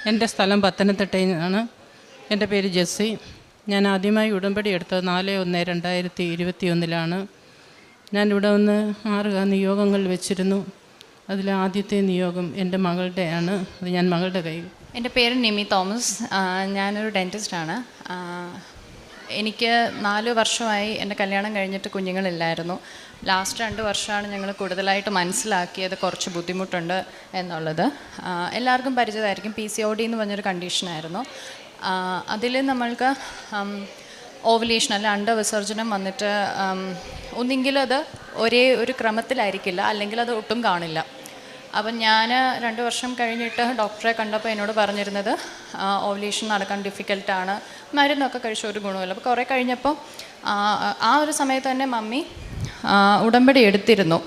എൻ്റെ സ്ഥലം പത്തനംതിട്ടയിൽ നിന്നാണ്. എൻ്റെ പേര് ജെസ്സി. ഞാൻ ആദ്യമായി ഉടമ്പടി എടുത്തത് 4/1/2021 ഞാനിവിടെ വന്ന് 6 നിയോഗങ്ങൾ വെച്ചിരുന്നു. അതിൽ ആദ്യത്തെ നിയോഗം എൻ്റെ മകളുടെയാണ്. അത് ഞാൻ മകളുടെ കയ്യിൽ. എൻ്റെ പേര് നിമി തോമസ്. ഞാനൊരു ഡെൻറ്റിസ്റ്റാണ്. എനിക്ക് 4 വർഷമായി എൻ്റെ കല്യാണം കഴിഞ്ഞിട്ട് കുഞ്ഞുങ്ങളില്ലായിരുന്നു. ലാസ്റ്റ് 2 വർഷമാണ് ഞങ്ങൾ കൂടുതലായിട്ട് മനസ്സിലാക്കിയത് കുറച്ച് ബുദ്ധിമുട്ടുണ്ട് എന്നുള്ളത്. എല്ലാവർക്കും പരിചിതമായിരിക്കും. PCOD എന്ന് പറഞ്ഞൊരു കണ്ടീഷനായിരുന്നു. അതിൽ നമ്മൾക്ക് ഓവുലേഷൻ അല്ല അണ്ടവിസർജനം വന്നിട്ട് ഒന്നെങ്കിലും അത് ഒരേ ഒരു ക്രമത്തിലായിരിക്കില്ല, അല്ലെങ്കിൽ അത് ഒട്ടും കാണില്ല. അപ്പം ഞാൻ 2 വർഷം കഴിഞ്ഞിട്ട് ഡോക്ടറെ കണ്ടപ്പോൾ എന്നോട് പറഞ്ഞിരുന്നത് ഓവുലേഷൻ നടക്കാൻ ഡിഫിക്കൽട്ടാണ്, മരുന്നൊക്കെ കഴിച്ച ഒരു ഗുണമില്ല. അപ്പോൾ കുറേ കഴിഞ്ഞപ്പോൾ ആ ഒരു സമയത്ത് തന്നെ മമ്മി ഉടമ്പടി എടുത്തിരുന്നു.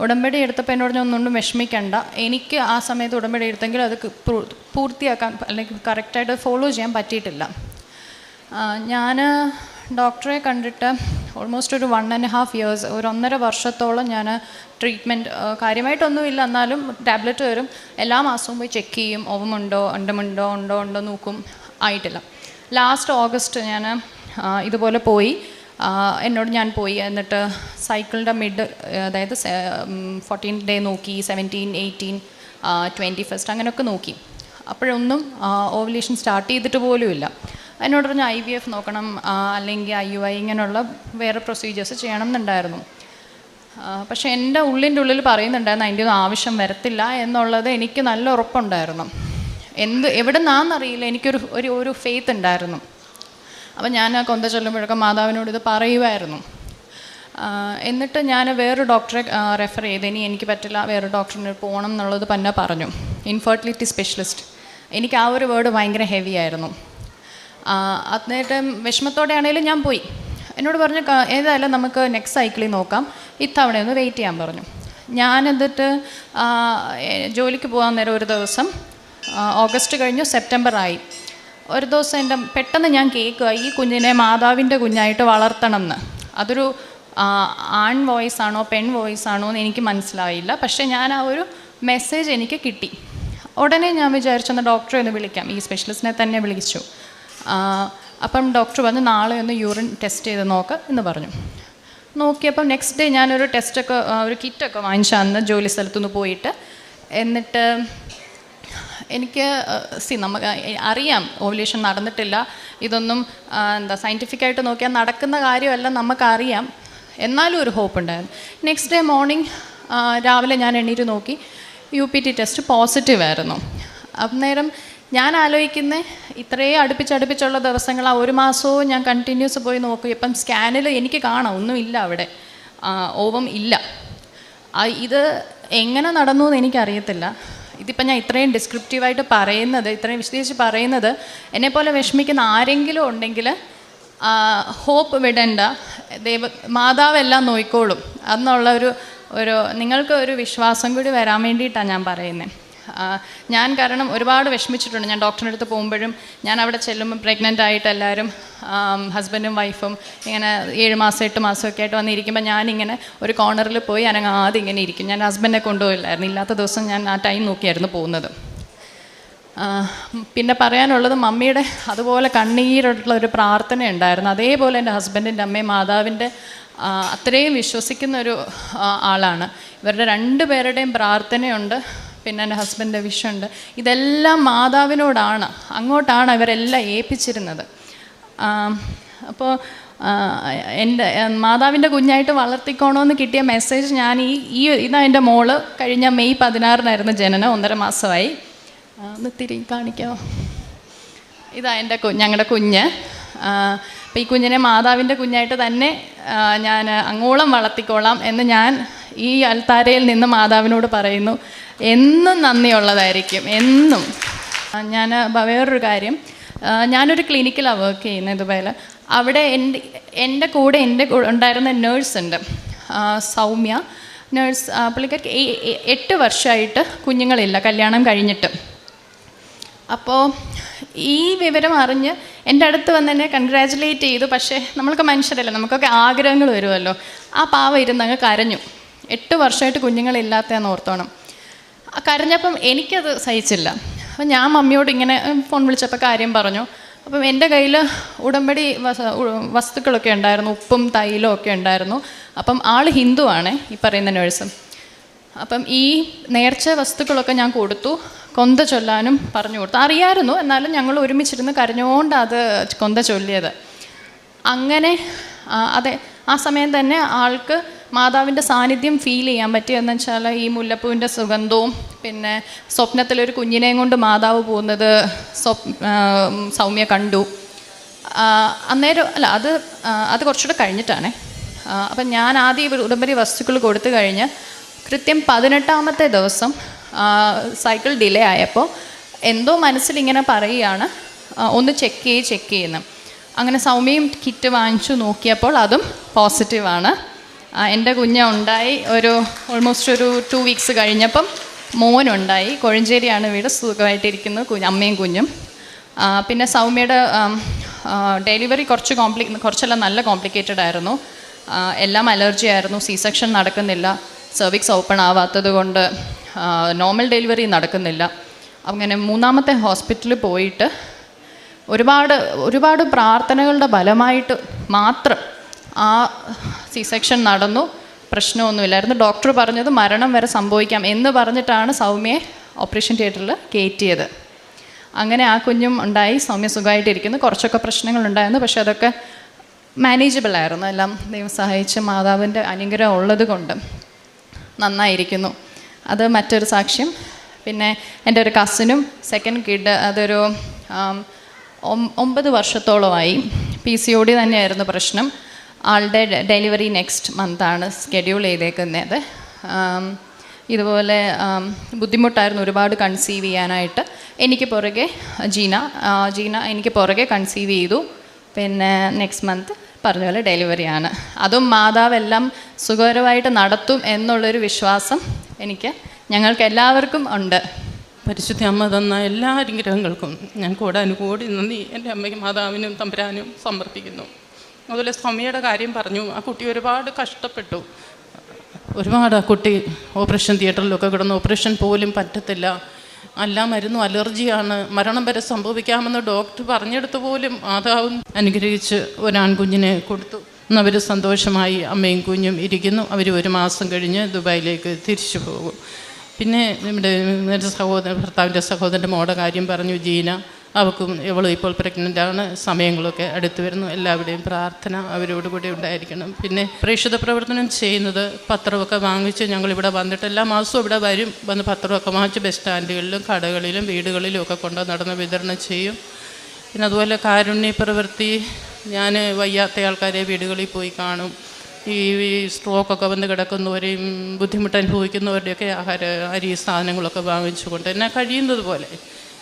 ഉടമ്പടി എടുത്തപ്പോൾ എന്നോട് ഒന്നുകൊണ്ടും വിഷമിക്കണ്ട, എനിക്ക് ആ സമയത്ത് ഉടമ്പടി എടുത്തെങ്കിൽ അത് പൂർത്തിയാക്കാൻ അല്ലെങ്കിൽ കറക്റ്റായിട്ട് ഫോളോ ചെയ്യാൻ പറ്റിയിട്ടില്ല. ഞാൻ ഡോക്ടറെ കണ്ടിട്ട് ഓൾമോസ്റ്റ് ഒരു 1.5 years, ഒരു 1.5 വർഷത്തോളം ഞാൻ ട്രീറ്റ്മെൻറ്റ് കാര്യമായിട്ടൊന്നുമില്ല, എന്നാലും ടാബ്ലറ്റ് വരും, എല്ലാ മാസവും പോയി ചെക്ക് ചെയ്യും, ഓവമുണ്ടോ ഉണ്ടോ നോക്കും, ആയിട്ടില്ല. ലാസ്റ്റ് ഓഗസ്റ്റ് ഞാൻ ഇതുപോലെ പോയി, ഞാൻ പോയി. എന്നിട്ട് സൈക്കിളിൻ്റെ മിഡ്, അതായത് 14th day നോക്കി, 17, 18, 21st അങ്ങനെയൊക്കെ നോക്കി. അപ്പോഴൊന്നും ഓവുലേഷൻ സ്റ്റാർട്ട് ചെയ്തിട്ട് പോലുമില്ല. എന്നോട് പറഞ്ഞ് IVF നോക്കണം, അല്ലെങ്കിൽ IUI ഇങ്ങനെയുള്ള വേറെ പ്രൊസീജിയേഴ്സ് ചെയ്യണം എന്നുണ്ടായിരുന്നു. പക്ഷേ എൻ്റെ ഉള്ളിൽ പറയുന്നുണ്ടായിരുന്നു അതിൻ്റെ ഒന്നും ആവശ്യം വരത്തില്ല എന്നുള്ളത് എനിക്ക് നല്ല ഉറപ്പുണ്ടായിരുന്നു. എവിടെ നിന്നാണെന്നറിയില്ല, എനിക്കൊരു ഒരു ഫെയ്ത്ത് ഉണ്ടായിരുന്നു. അപ്പം ഞാൻ കൊന്ത ചൊല്ലുമ്പോഴൊക്കെ മാതാവിനോട് ഇത് പറയുമായിരുന്നു. എന്നിട്ട് ഞാൻ വേറൊരു ഡോക്ടറെ റെഫർ ചെയ്ത്, ഇനി എനിക്ക് പറ്റില്ല, വേറൊരു ഡോക്ടറിന് പോകണം എന്നുള്ളത് തന്നെ പറഞ്ഞു, ഇൻഫെർട്ടിലിറ്റി സ്പെഷ്യലിസ്റ്റ്. എനിക്ക് ആ ഒരു വേർഡ് ഭയങ്കര ഹെവി ആയിരുന്നു. എന്നിട്ട് വിഷമത്തോടെ ആണെങ്കിലും ഞാൻ പോയി. എന്നോട് പറഞ്ഞു ഏതായാലും നമുക്ക് നെക്സ്റ്റ് സൈക്കിളിൽ നോക്കാം, ഇത്തവണയൊന്ന് വെയിറ്റ് ചെയ്യാൻ പറഞ്ഞു. ഞാൻ എന്നിട്ട് ജോലിക്ക് പോകാൻ നേരം ഒരു ദിവസം ഓഗസ്റ്റ് കഴിഞ്ഞു, സെപ്റ്റംബർ ആയി. ഒരു ദിവസം പെട്ടെന്ന് ഞാൻ കേൾക്കുക ഈ കുഞ്ഞിനെ മാതാവിൻ്റെ കുഞ്ഞായിട്ട് വളർത്തണം എന്ന്. അതൊരു ആൺ വോയിസ് ആണോ പെൺ വോയിസ് ആണോ എന്ന് എനിക്ക് മനസ്സിലായില്ല. പക്ഷേ ഞാൻ ആ ഒരു മെസ്സേജ് എനിക്ക് കിട്ടി. ഉടനെ ഞാൻ വിചാരിച്ചെന്ന് ഡോക്ടറെ ഒന്ന് വിളിക്കാം, ഈ സ്പെഷ്യലിസ്റ്റിനെ തന്നെ വിളിച്ചു. അപ്പം ഡോക്ടർ വന്ന് നാളെ ഒന്ന് യൂറിൻ ടെസ്റ്റ് ചെയ്ത് നോക്ക് എന്ന് പറഞ്ഞു. നോക്കിയപ്പം നെക്സ്റ്റ് ഡേ ഞാനൊരു ടെസ്റ്റൊക്കെ ഒരു കിറ്റൊക്കെ വാങ്ങിച്ചാന്ന് ജോലി സ്ഥലത്തുനിന്ന് പോയിട്ട്. എന്നിട്ട് എനിക്ക് നമുക്ക് അറിയാം ഓവുലേഷൻ നടന്നിട്ടില്ല, ഇതൊന്നും സയൻറ്റിഫിക്കായിട്ട് നോക്കിയാൽ നടക്കുന്ന കാര്യമല്ല, നമുക്കറിയാം. എന്നാലും ഒരു ഹോപ്പ് ഉണ്ടായിരുന്നു. നെക്സ്റ്റ് ഡേ മോർണിംഗ് രാവിലെ ഞാൻ എണ്ണീറ്റ് നോക്കി, UPT ടെസ്റ്റ് പോസിറ്റീവ് ആയിരുന്നു. അന്നേരം ഞാൻ ആലോചിക്കുന്നത് ഇത്രയും അടുപ്പിച്ചുള്ള ദിവസങ്ങൾ, ആ 1 മാസവും ഞാൻ കണ്ടിന്യൂസ് പോയി നോക്കി. ഇപ്പം സ്കാനിൽ എനിക്ക് കാണാം ഒന്നുമില്ല, അവിടെ ഓവം ഇല്ല. ഇത് എങ്ങനെ നടന്നു എന്ന് എനിക്കറിയത്തില്ല. ഇതിപ്പം ഞാൻ ഇത്രയും ഡിസ്ക്രിപ്റ്റീവായിട്ട് പറയുന്നത്, ഇത്രയും വിശദീകരിച്ച് പറയുന്നത്, എന്നെപ്പോലെ വിഷമിക്കുന്ന ആരെങ്കിലും ഉണ്ടെങ്കിൽ ഹോപ്പ് വിടണ്ട, മാതാവെല്ലാം നോയിക്കോളും എന്നുള്ള ഒരു നിങ്ങൾക്ക് ഒരു വിശ്വാസം കൂടി വരാൻ വേണ്ടിയിട്ടാണ് ഞാൻ പറയുന്നത്. ഞാൻ കാരണം ഒരുപാട് വിഷമിച്ചിട്ടുണ്ട്. ഞാൻ ഡോക്ടറിൻ്റെ അടുത്ത് പോകുമ്പോഴും, ഞാൻ അവിടെ ചെല്ലുമ്പോൾ പ്രഗ്നൻ്റ് ആയിട്ട് എല്ലാവരും ഹസ്ബൻഡും വൈഫും ഇങ്ങനെ 7 മാസം 8 മാസമൊക്കെ ആയിട്ട് വന്നിരിക്കുമ്പോൾ ഞാനിങ്ങനെ ഒരു കോർണറിൽ പോയി ആദ്യം ഇങ്ങനെ ഇരിക്കും. ഞാൻ ഹസ്ബൻഡിനെ കൊണ്ടുപോയില്ലായിരുന്നു, ഇല്ലാത്ത ദിവസം ഞാൻ ആ ടൈം നോക്കിയായിരുന്നു പോകുന്നത്. പിന്നെ പറയാനുള്ളത്, മമ്മിയുടെ അതുപോലെ കണ്ണീരുള്ള ഒരു പ്രാർത്ഥന ഉണ്ടായിരുന്നു. അതേപോലെ എൻ്റെ ഹസ്ബൻഡിൻ്റെ അമ്മയും മാതാവിൻ്റെ അത്രയും വിശ്വസിക്കുന്ന ഒരു ആളാണ്. ഇവരുടെ 2 പേരുടെയും പ്രാർത്ഥനയുണ്ട്, പിന്നെ എൻ്റെ ഹസ്ബൻഡിൻ്റെ വിഷയമുണ്ട്. ഇതെല്ലാം മാതാവിനോടാണ്, അങ്ങോട്ടാണ് ഇവരെല്ലാം ഏൽപ്പിച്ചിരുന്നത്. അപ്പോൾ എൻ്റെ മാതാവിൻ്റെ കുഞ്ഞായിട്ട് വളർത്തിക്കോണമെന്ന് കിട്ടിയ മെസ്സേജ് ഞാൻ ഇതാ എൻ്റെ മോള് കഴിഞ്ഞ മെയ് 16 ജനനം, 1.5 മാസമായി. ഒന്ന് തിരികെ കാണിക്കാമോ? ഇതാ ഞങ്ങളുടെ കുഞ്ഞ്. അപ്പോൾ ഈ കുഞ്ഞിനെ മാതാവിൻ്റെ കുഞ്ഞായിട്ട് തന്നെ ഞാൻ അങ്ങോളം വളർത്തിക്കോളാം എന്ന് ഞാൻ ഈ അൽത്താരയിൽ നിന്ന് മാതാവിനോട് പറയുന്നു. എന്നും നന്ദിയുള്ളതായിരിക്കും, എന്നും. ഞാൻ വേറൊരു കാര്യം, ഞാനൊരു ക്ലിനിക്കിലാണ് വർക്ക് ചെയ്യുന്നത് ഇതുപോലെ. അവിടെ എൻ്റെ കൂടെ ഉണ്ടായിരുന്ന നേഴ്സുണ്ട്, സൗമ്യ നേഴ്സ്. പുള്ളിക്കാർക്ക് 8 വർഷമായിട്ട് കുഞ്ഞുങ്ങളില്ല, കല്യാണം കഴിഞ്ഞിട്ട്. അപ്പോൾ ഈ വിവരം അറിഞ്ഞ് എൻ്റെ അടുത്ത് വന്ന് എന്നെ കൺഗ്രാജുലേറ്റ് ചെയ്തു. പക്ഷേ നമ്മൾക്ക് മനുഷ്യരല്ല, നമുക്കൊക്കെ ആഗ്രഹങ്ങൾ വരുമല്ലോ. ആ പാവം ഇരുന്നങ്ങ് കരഞ്ഞു. 8 വർഷമായിട്ട് കുഞ്ഞുങ്ങളില്ലാത്തതെന്ന് ഓർത്തോണം. കരഞ്ഞപ്പം എനിക്കത് സഹിച്ചില്ല. അപ്പം ഞാൻ മമ്മിയോട് ഇങ്ങനെ ഫോൺ വിളിച്ചപ്പോൾ കാര്യം പറഞ്ഞു. അപ്പം എൻ്റെ കയ്യിൽ ഉടമ്പടി വസ്തുക്കളൊക്കെ ഉണ്ടായിരുന്നു, ഉപ്പും തൈലും ഒക്കെ ഉണ്ടായിരുന്നു. അപ്പം ആൾ ഹിന്ദുവാണ് ഈ പറയുന്ന നേഴ്സും. അപ്പം ഈ നേർച്ച വസ്തുക്കളൊക്കെ ഞാൻ കൊടുത്തു, കൊന്ത ചൊല്ലാനും പറഞ്ഞു കൊടുത്തു. അറിയാമായിരുന്നു, എന്നാലും ഞങ്ങൾ ഒരുമിച്ചിരുന്ന് കരഞ്ഞുകൊണ്ട് അത് കൊന്ത ചൊല്ലിയത്. അങ്ങനെ അതെ, ആ സമയം തന്നെ ആൾക്ക് മാതാവിൻ്റെ സാന്നിധ്യം ഫീൽ ചെയ്യാൻ പറ്റിയെന്ന് വെച്ചാൽ ഈ മുല്ലപ്പൂവിൻ്റെ സുഗന്ധവും പിന്നെ സ്വപ്നത്തിലൊരു കുഞ്ഞിനെയും കൊണ്ട് മാതാവ് പോകുന്നത് സൗമ്യ കണ്ടു. അന്നേരം അല്ല, അത് കുറച്ചുകൂടെ കഴിഞ്ഞിട്ടാണേ. അപ്പം ഞാൻ ആദ്യം ഉടമ്പടി വസ്തുക്കൾ കൊടുത്തു കഴിഞ്ഞ് കൃത്യം 18ാമത്തെ ദിവസം സൈക്കിൾ ഡിലേ ആയപ്പോൾ എന്തോ മനസ്സിലിങ്ങനെ പറയുകയാണ്, ഒന്ന് ചെക്ക് ചെയ്യുന്നു. അങ്ങനെ സൗമ്യയും കിറ്റ് വാങ്ങിച്ചു നോക്കിയപ്പോൾ അതും പോസിറ്റീവാണ്. എൻ്റെ ഉണ്ടായി ഓൾമോസ്റ്റ് ഒരു 2 വീക്സ് കഴിഞ്ഞപ്പം മോനുണ്ടായി. കൊഴഞ്ചേരിയാണ് വീട്, സുഖമായിട്ടിരിക്കുന്നു, അമ്മയും കുഞ്ഞും. പിന്നെ സൗമ്യയുടെ ഡെലിവറി കുറച്ചെല്ലാം നല്ല കോംപ്ലിക്കേറ്റഡ് ആയിരുന്നു. എല്ലാം അലർജി ആയിരുന്നു, സി സെക്ഷൻ നടക്കുന്നില്ല, സെർവിക്സ് ഓപ്പൺ ആവാത്തത് കൊണ്ട് നോർമൽ ഡെലിവറി നടക്കുന്നില്ല. അങ്ങനെ 3ാമത്തെ ഹോസ്പിറ്റലിൽ പോയിട്ട് ഒരുപാട് പ്രാർത്ഥനകളുടെ ഫലമായിട്ട് മാത്രം ആ സി സെക്ഷൻ നടന്നു. പ്രശ്നമൊന്നുമില്ലായിരുന്നു. ഡോക്ടർ പറഞ്ഞത് മരണം വരെ സംഭവിക്കാം എന്ന് പറഞ്ഞിട്ടാണ് സൗമ്യയെ ഓപ്പറേഷൻ തിയേറ്ററിൽ കയറ്റിയത്. അങ്ങനെ ആ കുഞ്ഞും ഉണ്ടായി, സൗമ്യ സുഖമായിട്ടിരിക്കുന്നു. കുറച്ചൊക്കെ പ്രശ്നങ്ങളുണ്ടായിരുന്നു, പക്ഷെ അതൊക്കെ മാനേജബിൾ ആയിരുന്നു. എല്ലാം ദൈവം സഹായിച്ച് മാതാവിൻ്റെ അനുഗ്രഹം ഉള്ളത് കൊണ്ട് നന്നായിരിക്കുന്നു. അത് മറ്റൊരു സാക്ഷ്യം. പിന്നെ എൻ്റെ ഒരു കസിനും സെക്കൻഡ് കിഡ്, അതൊരു 9 വർഷത്തോളമായി PCOD തന്നെയായിരുന്നു പ്രശ്നം. ആളുടെ ഡെലിവറി നെക്സ്റ്റ് മന്താണ് സ്കെഡ്യൂൾ ചെയ്തേക്കുന്നത്. ഇതുപോലെ ബുദ്ധിമുട്ടായിരുന്നു ഒരുപാട് കൺസീവ് ചെയ്യാനായിട്ട്. എനിക്ക് പുറകെ ജീന എനിക്ക് പുറകെ കൺസീവ് ചെയ്തു. പിന്നെ നെക്സ്റ്റ് മന്ത് പറഞ്ഞ പോലെ ഡെലിവറിയാണ്. അതും മാതാവെല്ലാം സുഖകരമായിട്ട് നടത്തും എന്നുള്ളൊരു വിശ്വാസം ഞങ്ങൾക്ക് എല്ലാവർക്കും ഉണ്ട്. പരിശുദ്ധ അമ്മ തന്ന എല്ലാ അനുഗ്രഹങ്ങൾക്കും ഞാൻ കോടാനുകോടി നന്ദി എൻ്റെ അമ്മയ്ക്കും മാതാവിനും തമ്പുരാനും സമർപ്പിക്കുന്നു. അതുപോലെ സൗമ്യയുടെ കാര്യം പറഞ്ഞു. ആ കുട്ടി ഒരുപാട് കഷ്ടപ്പെട്ടു. ആ കുട്ടി ഓപ്പറേഷൻ തിയേറ്ററിലൊക്കെ കിടന്നു. ഓപ്പറേഷൻ പോലും പറ്റത്തില്ല, എല്ലാ മരുന്നും അലർജിയാണ്, മരണം വരെ സംഭവിക്കാമെന്ന് ഡോക്ടർ പറഞ്ഞെടുത്ത് പോലും മാതാവും അനുഗ്രഹിച്ച് ഒരാൺകുഞ്ഞിനെ കൊടുത്തു. അവർ സന്തോഷമായി അമ്മയും കുഞ്ഞും ഇരിക്കുന്നു. അവർ 1 മാസം കഴിഞ്ഞ് ദുബായിലേക്ക് തിരിച്ചു പോകും. പിന്നെ നമ്മുടെ ഭർത്താവിൻ്റെ സഹോദരൻ്റെ മോടെ കാര്യം പറഞ്ഞു, ജീന. അവളും ഇപ്പോൾ പ്രഗ്നൻ്റാണ്. സമയങ്ങളൊക്കെ അടുത്ത് വരുന്നു. എല്ലാവരുടെയും പ്രാർത്ഥന അവരോട് കൂടി ഉണ്ടായിരിക്കണം. പിന്നെ പ്രേക്ഷിത പ്രവർത്തനം ചെയ്യുന്നത് പത്രമൊക്കെ വാങ്ങിച്ച് ഞങ്ങളിവിടെ വന്നിട്ട് എല്ലാ മാസവും ഇവിടെ വന്ന് പത്രമൊക്കെ വാങ്ങിച്ച് ബസ് സ്റ്റാൻഡുകളിലും കടകളിലും വീടുകളിലും ഒക്കെ കൊണ്ട് നടന്ന് വിതരണം ചെയ്യും. പിന്നെ അതുപോലെ കാരുണ്യ പ്രവൃത്തി, ഞാൻ വയ്യാത്ത ആൾക്കാരെ വീടുകളിൽ പോയി കാണും. ഈ സ്ട്രോക്കൊക്കെ വന്ന് കിടക്കുന്നവരെയും ബുദ്ധിമുട്ട് അനുഭവിക്കുന്നവരുടെയൊക്കെ അരി സാധനങ്ങളൊക്കെ വാങ്ങിച്ചുകൊണ്ട് എന്നെ കഴിയുന്നത് പോലെ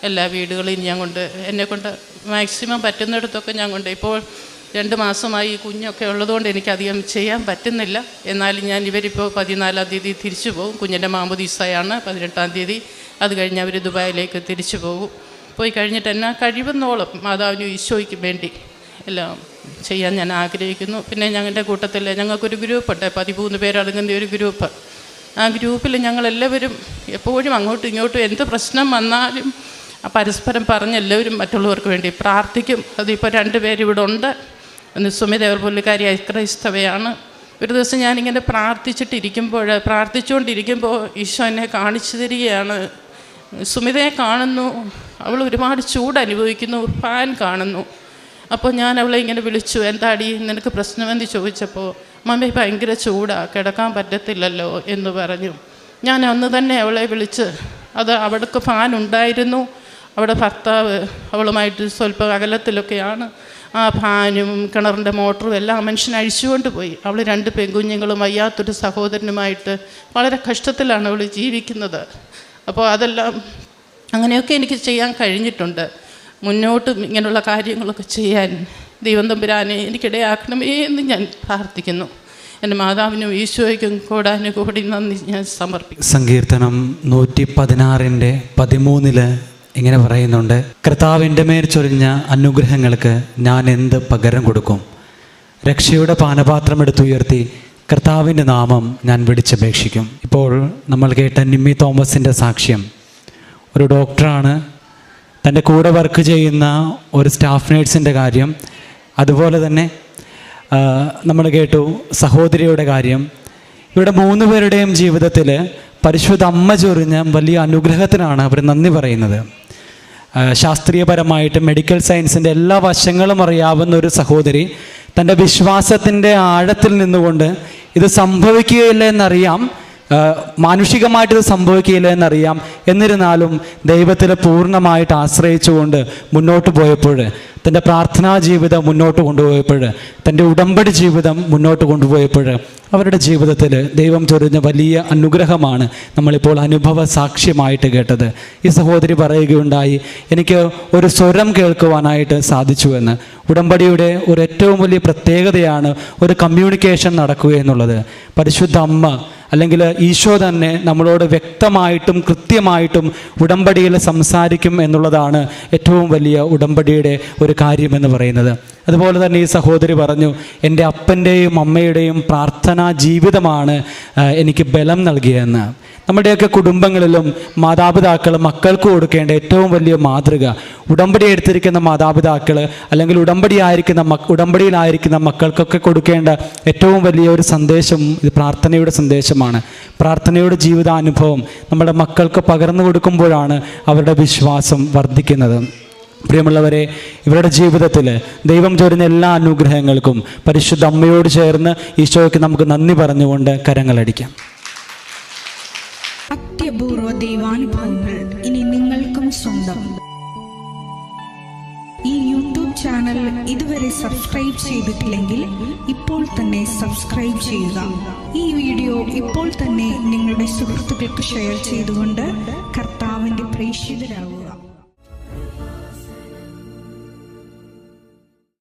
എല്ലാ വീടുകളിലും എന്നെക്കൊണ്ട് മാക്സിമം പറ്റുന്നിടത്തൊക്കെ ഞാൻ കൊണ്ട്. ഇപ്പോൾ 2 മാസമായി കുഞ്ഞൊക്കെ ഉള്ളതുകൊണ്ട് എനിക്കധികം ചെയ്യാൻ പറ്റുന്നില്ല. എന്നാലും ഇവരിപ്പോൾ 14-ാം തീയതി തിരിച്ചു പോകും. കുഞ്ഞിൻ്റെ മാമോദീസയാണ് 18-ാം തീയതി. അത് കഴിഞ്ഞ് അവർ ദുബായിലേക്ക് തിരിച്ചു പോകും. പോയി കഴിഞ്ഞിട്ട് എന്നാ കഴിവുന്നോളം മാതാവിനും ഈശോയ്ക്കും വേണ്ടി എല്ലാം ചെയ്യാൻ ഞാൻ ആഗ്രഹിക്കുന്നു. പിന്നെ ഞങ്ങളുടെ കൂട്ടത്തിൽ ഞങ്ങൾക്കൊരു ഗ്രൂപ്പുണ്ട്, 13 പേരടങ്ങുന്ന ഒരു ഗ്രൂപ്പ്. ആ ഗ്രൂപ്പിൽ ഞങ്ങളെല്ലാവരും എപ്പോഴും അങ്ങോട്ടും ഇങ്ങോട്ടും എന്ത് പ്രശ്നം വന്നാലും പരസ്പരം പറഞ്ഞ് എല്ലാവരും മറ്റുള്ളവർക്ക് വേണ്ടി പ്രാർത്ഥിക്കും. അതിപ്പോൾ 2 പേരിവിടെ ഉണ്ട്. ഒന്ന് സുമിത, പുള്ളിക്കാരി ക്രൈസ്തവയാണ്. ഒരു ദിവസം ഞാനിങ്ങനെ പ്രാർത്ഥിച്ചുകൊണ്ടിരിക്കുമ്പോൾ ഈശോ എന്നെ കാണിച്ചു തരികയാണ്. സുമിതയെ കാണുന്നു, അവൾ ഒരുപാട് ചൂട് അനുഭവിക്കുന്നു, ഫാൻ കാണുന്നു. അപ്പോൾ ഞാൻ അവളെ ഇങ്ങനെ വിളിച്ചു, എന്താടി നിനക്ക് പ്രശ്നമെന്ന് ചോദിച്ചപ്പോൾ, മമ്മി ഭയങ്കര ചൂടാണ്, കിടക്കാൻ പറ്റത്തില്ലല്ലോ എന്ന് പറഞ്ഞു. ഞാൻ അന്ന് തന്നെ അവളെ വിളിച്ച്, അവിടേക്ക് ഫാൻ ഉണ്ടായിരുന്നു, അവിടെ ഭർത്താവ് അവളുമായിട്ട് സ്വല്പം അകലത്തിലൊക്കെയാണ്. ആ ഫാനും കിണറിൻ്റെ മോട്ടറും എല്ലാം മനുഷ്യൻ അഴിച്ചുകൊണ്ട് പോയി. അവൾ 2 പെൺകുഞ്ഞുങ്ങളും വയ്യാത്തൊരു സഹോദരനുമായിട്ട് വളരെ കഷ്ടത്തിലാണ് അവൾ ജീവിക്കുന്നത്. അപ്പോൾ അതെല്ലാം അങ്ങനെയൊക്കെ എനിക്ക് ചെയ്യാൻ കഴിഞ്ഞിട്ടുണ്ട്. മുന്നോട്ടും ഇങ്ങനെയുള്ള കാര്യങ്ങളൊക്കെ ചെയ്യാൻ ദൈവം തമ്പുരാനെ എനിക്കിടയാക്കണമേ എന്ന് ഞാൻ പ്രാർത്ഥിക്കുന്നു. എൻ്റെ മാതാവിനും ഈശോയ്ക്കും കോടാനുകോടി നന്ദി ഞാൻ സമർപ്പിക്കുന്നു. സങ്കീർത്തനം 116:13 ഇങ്ങനെ പറയുന്നുണ്ട്, കർത്താവിൻ്റെ മേൽ ചൊരിഞ്ഞ അനുഗ്രഹങ്ങൾക്ക് ഞാൻ എന്ത് പകരം കൊടുക്കും? രക്ഷയുടെ പാനപാത്രം എടുത്തുയർത്തി കർത്താവിൻ്റെ നാമം ഞാൻ വിളിച്ചപേക്ഷിക്കും. ഇപ്പോൾ നമ്മൾ കേട്ട നിമ്മി തോമസിൻ്റെ സാക്ഷ്യം. ഒരു ഡോക്ടറാണ്, തൻ്റെ കൂടെ വർക്ക് ചെയ്യുന്ന ഒരു സ്റ്റാഫ് നേഴ്സിൻ്റെ കാര്യം, അതുപോലെ തന്നെ നമ്മൾ കേട്ടു സഹോദരിയുടെ കാര്യം. ഇവിടെ 3 പേരുടെയും ജീവിതത്തിൽ പരിശുദ്ധ അമ്മ ചൊരിഞ്ഞ വലിയ അനുഗ്രഹത്തിനാണ് അവർ നന്ദി പറയുന്നത്. ശാസ്ത്രീയപരമായിട്ട് മെഡിക്കൽ സയൻസിൻ്റെ എല്ലാ വശങ്ങളും അറിയാവുന്ന ഒരു സഹോദരി തൻ്റെ വിശ്വാസത്തിൻ്റെ ആഴത്തിൽ നിന്നുകൊണ്ട് ഇത് സംഭവിക്കുകയില്ല എന്നറിയാം, മാനുഷികമായിട്ട് ഇത് സംഭവിക്കില്ല എന്നറിയാം, എന്നിരുന്നാലും ദൈവത്തിൽ പൂർണ്ണമായിട്ട് ആശ്രയിച്ചുകൊണ്ട് മുന്നോട്ട് പോയപ്പോൾ, തൻ്റെ പ്രാർത്ഥനാ ജീവിതം മുന്നോട്ട് കൊണ്ടുപോയപ്പോൾ, തൻ്റെ ഉടമ്പടി ജീവിതം മുന്നോട്ട് കൊണ്ടുപോയപ്പോൾ അവരുടെ ജീവിതത്തിൽ ദൈവം ചൊരിഞ്ഞ വലിയ അനുഗ്രഹമാണ് നമ്മളിപ്പോൾ അനുഭവ സാക്ഷ്യമായിട്ട് കേട്ടത്. ഈ സഹോദരി പറയുകയുണ്ടായി, എനിക്ക് ഒരു സ്വരം കേൾക്കുവാനായിട്ട് സാധിച്ചുവെന്ന്. ഉടമ്പടിയുടെ ഒരു ഏറ്റവും വലിയ പ്രത്യേകതയാണ് ഒരു കമ്മ്യൂണിക്കേഷൻ നടക്കുക എന്നുള്ളത്. പരിശുദ്ധ അമ്മ അല്ലെങ്കിൽ ഈശോ തന്നെ നമ്മളോട് വ്യക്തമായിട്ടും കൃത്യമായിട്ടും ഉടമ്പടിയിൽ സംസാരിക്കും എന്നുള്ളതാണ് ഏറ്റവും വലിയ ഉടമ്പടിയുടെ ഒരു കാര്യമെന്ന് പറയുന്നത്. അതുപോലെ തന്നെ ഈ സഹോദരി പറഞ്ഞു, എൻ്റെ അപ്പൻ്റെയും അമ്മയുടെയും പ്രാർത്ഥനാ ജീവിതമാണ് എനിക്ക് ബലം നൽകിയതെന്ന്. നമ്മുടെയൊക്കെ കുടുംബങ്ങളിലും മാതാപിതാക്കൾ മക്കൾക്ക് കൊടുക്കേണ്ട ഏറ്റവും വലിയ മാതൃക, ഉടമ്പടി എടുത്തിരിക്കുന്ന മാതാപിതാക്കൾ അല്ലെങ്കിൽ ഉടമ്പടിയിലായിരിക്കുന്ന മക്കൾക്കൊക്കെ കൊടുക്കേണ്ട ഏറ്റവും വലിയ ഒരു സന്ദേശം ഇത് പ്രാർത്ഥനയുടെ സന്ദേശമാണ്. പ്രാർത്ഥനയുടെ ജീവിതാനുഭവം നമ്മുടെ മക്കൾക്ക് പകർന്നു കൊടുക്കുമ്പോഴാണ് അവരുടെ വിശ്വാസം വർദ്ധിക്കുന്നത്. പ്രിയമുള്ളവരെ, ഇവരുടെ ജീവിതത്തിൽ ദൈവം ചൊരിഞ്ഞ എല്ലാ അനുഗ്രഹങ്ങൾക്കും പരിശുദ്ധ അമ്മയോട് ചേർന്ന് ഈശോയ്ക്ക് നമുക്ക് നന്ദി പറഞ്ഞുകൊണ്ട് കരങ്ങളടിക്കാം. അത്യപൂർവ ദൈവാനുഭവങ്ങൾ ഇനി നിങ്ങൾക്കും സ്വന്തം. ഈ യൂട്യൂബ് ചാനൽ ഇതുവരെ സബ്സ്ക്രൈബ് ചെയ്തിട്ടില്ലെങ്കിൽ ഇപ്പോൾ തന്നെ സബ്സ്ക്രൈബ് ചെയ്യുക. ഈ വീഡിയോ ഇപ്പോൾ തന്നെ നിങ്ങളുടെ സുഹൃത്തുക്കൾക്ക് ഷെയർ ചെയ്തുകൊണ്ട് കർത്താവിൻ്റെ പ്രേക്ഷിതരാകുക.